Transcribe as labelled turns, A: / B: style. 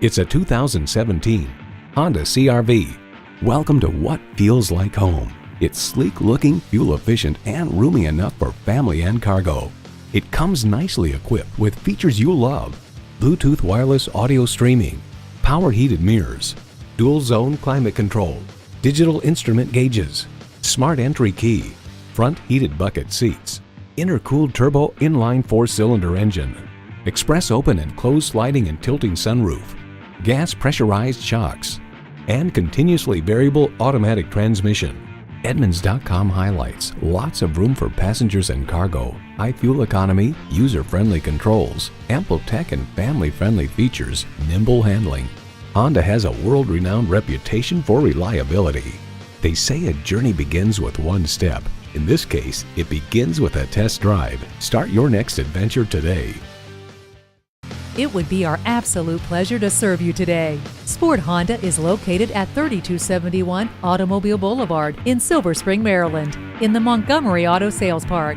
A: It's a 2017 Honda CR-V. Welcome to what feels like home. It's sleek looking, fuel efficient, and roomy enough for family and cargo. It comes nicely equipped with features you'll love: Bluetooth wireless audio streaming, power heated mirrors, dual zone climate control, digital instrument gauges, smart entry key, front heated bucket seats, intercooled turbo inline 4-cylinder engine, express open and closed sliding and tilting sunroof, gas pressurized shocks, and continuously variable automatic transmission. Edmunds.com highlights lots of room for passengers and cargo, high fuel economy, user-friendly controls, ample tech and family-friendly features, nimble handling. Honda has a world-renowned reputation for reliability. They say a journey begins with one step. In this case, it begins with a test drive. Start your next adventure today.
B: It would be our absolute pleasure to serve you today. Sport Honda is located at 3271 Automobile Boulevard in Silver Spring, Maryland, in the Montgomery Auto Sales Park.